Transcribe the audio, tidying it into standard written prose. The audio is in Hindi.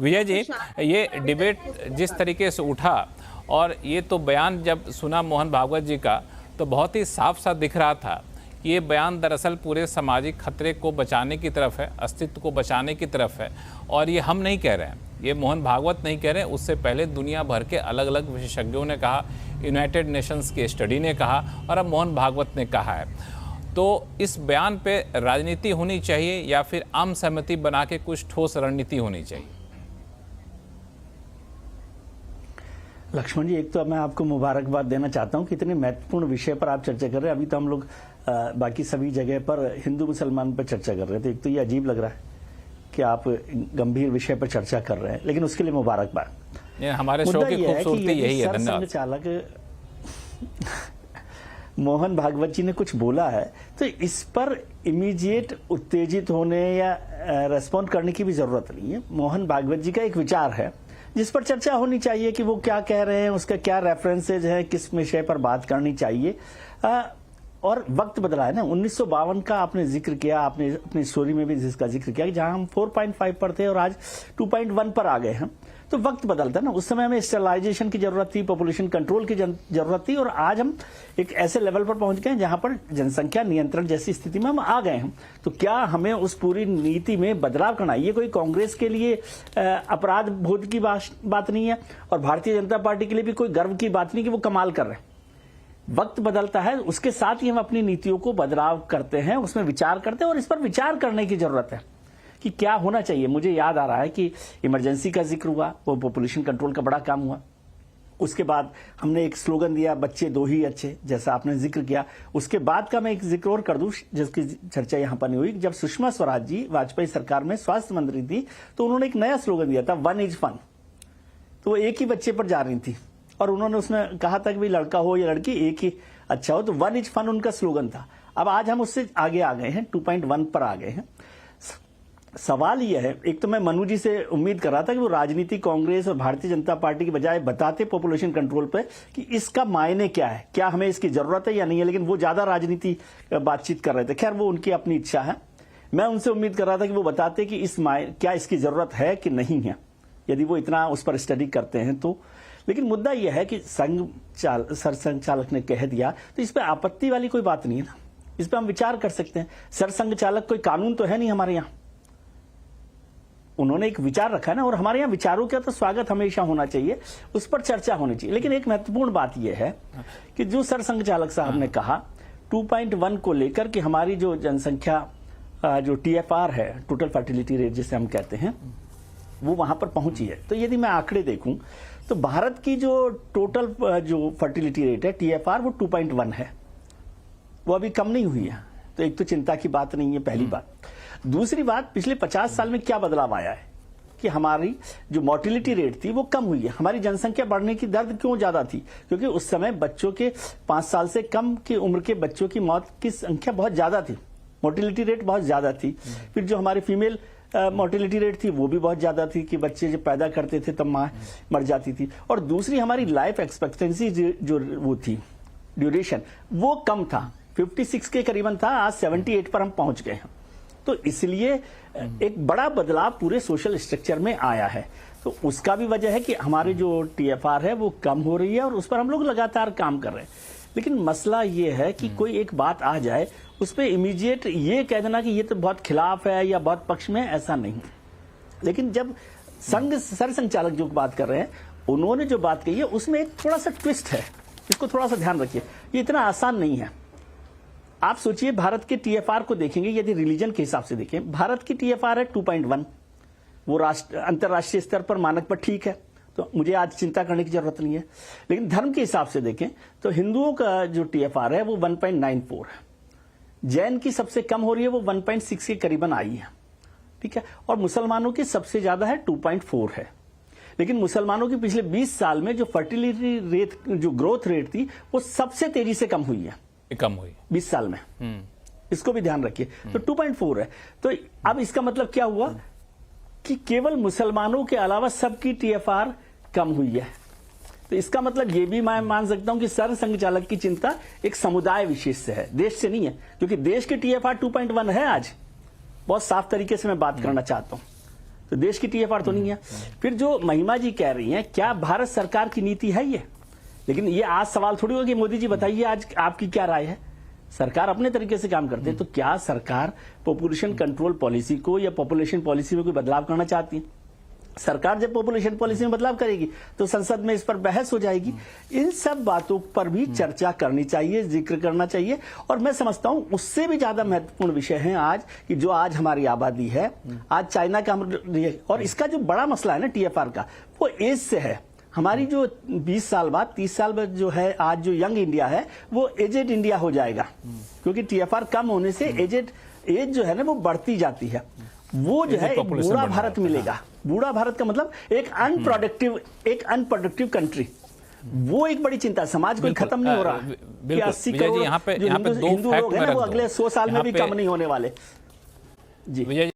विजय जी, ये डिबेट जिस तरीके से उठा और ये तो बयान जब सुना मोहन भागवत जी का तो बहुत ही साफ साफ दिख रहा था कि ये बयान दरअसल पूरे सामाजिक खतरे को बचाने की तरफ है, अस्तित्व को बचाने की तरफ है। और ये हम नहीं कह रहे हैं, ये मोहन भागवत नहीं कह रहे हैं, उससे पहले दुनिया भर के अलग अलग विशेषज्ञों ने कहा, यूनाइटेड नेशंस की स्टडी ने कहा और अब मोहन भागवत ने कहा है। तो इस बयान पे राजनीति होनी चाहिए या फिर आम सहमति बना के कुछ ठोस रणनीति होनी चाहिए? लक्ष्मण जी, एक तो मैं आपको मुबारकबाद देना चाहता हूं कि इतने महत्वपूर्ण विषय पर आप चर्चा कर रहे हैं। अभी तो हम लोग बाकी सभी जगह पर हिंदू मुसलमान पर चर्चा कर रहे थे। एक तो ये अजीब लग रहा है कि आप गंभीर विषय पर चर्चा कर रहे हैं, लेकिन उसके लिए मुबारकबाद। हमारे शो की खूबसूरती यही है। धन्यवाद। चालक मोहन भागवत जी ने कुछ बोला है तो इस पर इमीडिएट उत्तेजित होने या रेस्पॉन्ड करने की भी जरूरत नहीं है। मोहन भागवत जी का एक विचार है जिस पर चर्चा होनी चाहिए कि वो क्या कह रहे हैं, उसका क्या रेफरेंसेज है, किस विषय पर बात करनी चाहिए। और वक्त बदला है ना। 1952 का आपने जिक्र किया, आपने अपनी स्टोरी में भी जिसका जिक्र किया कि जहां हम 4.5 पर थे और आज 2.1 पर आ गए हैं। तो वक्त बदलता है ना। उस समय हमें स्टेलाइजेशन की जरूरत थी, पॉपुलेशन कंट्रोल की जरूरत थी और आज हम एक ऐसे लेवल पर पहुंच गए हैं जहां पर जनसंख्या नियंत्रण जैसी स्थिति में हम आ गए हैं। तो क्या हमें उस पूरी नीति में बदलाव करना है? ये कोई कांग्रेस के लिए अपराध बोध की बात नहीं है और भारतीय जनता पार्टी के लिए भी कोई गर्व की बात नहीं कि वो कमाल कर रहे हैं। वक्त बदलता है, उसके साथ ही हम अपनी नीतियों को बदलाव करते हैं, उसमें विचार करते हैं और इस पर विचार करने की जरूरत है कि क्या होना चाहिए। मुझे याद आ रहा है कि इमरजेंसी का जिक्र हुआ, वो पॉपुलेशन कंट्रोल का बड़ा काम हुआ। उसके बाद हमने एक स्लोगन दिया, बच्चे दो ही अच्छे, जैसा आपने जिक्र किया। उसके बाद का मैं एक जिक्र और कर दूं जिसकी चर्चा यहां पर नहीं हुई। जब सुषमा स्वराज जी वाजपेयी सरकार में स्वास्थ्य मंत्री थी तो उन्होंने एक नया स्लोगन दिया था, 1 इज फन। तो वो एक ही बच्चे पर जा रही थी और उन्होंने उसमें कहा था कि भाई लड़का हो या लड़की एक ही अच्छा हो। तो 1 इज फन उनका स्लोगन था। अब आज हम उससे आगे आ गए हैं, 2.1 पर आ गए हैं। सवाल यह है, एक तो मैं मनु जी से उम्मीद कर रहा था कि वो राजनीति कांग्रेस और भारतीय जनता पार्टी की बजाय बताते पॉपुलेशन कंट्रोल पे कि इसका मायने क्या है, क्या हमें इसकी जरूरत है या नहीं है, लेकिन वो ज्यादा राजनीति बातचीत कर रहे थे। खैर वो उनकी अपनी इच्छा है। मैं उनसे उम्मीद कर रहा था कि वो बताते कि क्या इसकी जरूरत है कि नहीं है, यदि वो इतना उस पर स्टडी करते हैं तो। लेकिन मुद्दा यह है कि सरसंघ चालक ने कह दिया तो इस पर आपत्ति वाली कोई बात नहीं है ना, इस पर हम विचार कर सकते हैं। सरसंघ चालक कोई कानून तो है नहीं हमारे यहाँ, उन्होंने एक विचार रखा है ना, और हमारे यहाँ विचारों का तो स्वागत हमेशा होना चाहिए, उस पर चर्चा होनी चाहिए। लेकिन एक महत्वपूर्ण बात यह है कि जो सरसंघ चालक साहब ने कहा 2.1 को लेकर कि हमारी जो जनसंख्या जो TFR है, टोटल फर्टिलिटी रेट जिसे हम कहते हैं, वो वहां पर पहुंची है। तो यदि मैं आंकड़े देखूं तो भारत की जो टोटल जो फर्टिलिटी रेट है TFR वो 2.1 है, वो अभी कम नहीं हुई है। तो एक तो चिंता की बात नहीं है, पहली बात। दूसरी बात, पिछले 50 साल में क्या बदलाव आया है कि हमारी जो मोर्टिलिटी रेट थी वो कम हुई है। हमारी जनसंख्या बढ़ने की दर क्यों ज्यादा थी? क्योंकि उस समय बच्चों के 5 साल से कम की उम्र के बच्चों की मौत की संख्या बहुत ज्यादा थी, मोर्टिलिटी रेट बहुत ज्यादा थी। फिर जो हमारी फीमेल मोर्टिलिटी रेट थी वो भी बहुत ज्यादा थी कि बच्चे जब पैदा करते थे तब मां मर जाती थी। और दूसरी हमारी लाइफ एक्सपेक्टेंसी जो वो थी, ड्यूरेशन, वो कम था, 56 के करीबन था, आज 78 पर हम पहुंच गए हैं। तो इसलिए एक बड़ा बदलाव पूरे सोशल स्ट्रक्चर में आया है। तो उसका भी वजह है कि हमारी जो TFR है वो कम हो रही है और उस पर हम लोग लगातार काम कर रहे हैं। लेकिन मसला ये है कि कोई एक बात आ जाए उस पर इमीडिएट ये कह देना कि ये तो बहुत खिलाफ है या बहुत पक्ष में, ऐसा नहीं। लेकिन जब सरसंघ चालक जो बात कर रहे हैं, उन्होंने जो बात कही है उसमें एक थोड़ा सा ट्विस्ट है, इसको थोड़ा सा ध्यान रखिए। ये इतना आसान नहीं है। आप सोचिए, भारत के TFR को देखेंगे, यदि रिलीजन के हिसाब से देखें, भारत की TFR है 2.1, वो अंतरराष्ट्रीय स्तर पर मानक पर ठीक है, तो मुझे आज चिंता करने की जरूरत नहीं है। लेकिन धर्म के हिसाब से देखें तो हिंदुओं का जो TFR है वो 1.94 है, जैन की सबसे कम हो रही है, वो 1.6 के करीबन आई है, ठीक है, और मुसलमानों की सबसे ज्यादा है 2.4 है। लेकिन मुसलमानों की पिछले 20 साल में जो फर्टिलिटी रेट, जो ग्रोथ रेट थी, वो सबसे तेजी से कम हुई है, कम हुई 20 साल में। इसको भी ध्यान रखिए। तो 2.4 है। तो अब इसका मतलब क्या हुआ कि केवल मुसलमानों के अलावा सबकी TFR कम हुई है। तो इसका मतलब ये भी मैं मान सकता हूं कि सरसंघ चालक की चिंता एक समुदाय विशेष से है, देश से नहीं है, क्योंकि देश के TFR 2.1 है आज। बहुत साफ तरीके से मैं बात करना चाहता हूं। तो देश की टीएफआर तो नहीं है। फिर जो महिमा जी कह रही हैं, क्या भारत सरकार की नीति है ये? लेकिन ये आज सवाल थोड़ी होगा कि मोदी जी बताइए आज आपकी क्या राय है। सरकार अपने तरीके से काम करते हैं। तो क्या सरकार पॉपुलेशन कंट्रोल पॉलिसी को या पॉपुलेशन पॉलिसी में कोई बदलाव करना चाहती है? सरकार जब पॉपुलेशन पॉलिसी में बदलाव करेगी तो संसद में इस पर बहस हो जाएगी। इन सब बातों पर भी चर्चा करनी चाहिए, जिक्र करना चाहिए। और मैं समझता हूं उससे भी ज्यादा महत्वपूर्ण विषय है आज कि जो आज हमारी आबादी है, आज चाइना का और इसका जो बड़ा मसला है ना टीएफआर का, वो एज से है। हमारी जो 20 साल बाद 30 साल बाद जो है आज जो यंग इंडिया है वो एजेड इंडिया हो जाएगा, क्योंकि टीएफआर कम होने से एज जो है ना वो बढ़ती जाती है। वो जो है एक बूढ़ा भारत मिलेगा। बूढ़ा भारत का मतलब एक अनप्रोडक्टिव कंट्री। वो एक बड़ी चिंता, समाज कोई खत्म नहीं हो रहा कि 80 करोड़ यहाँ पे हिंदू लोग हैं ना वो अगले 100 साल में भी कम नहीं होने वाले। जी।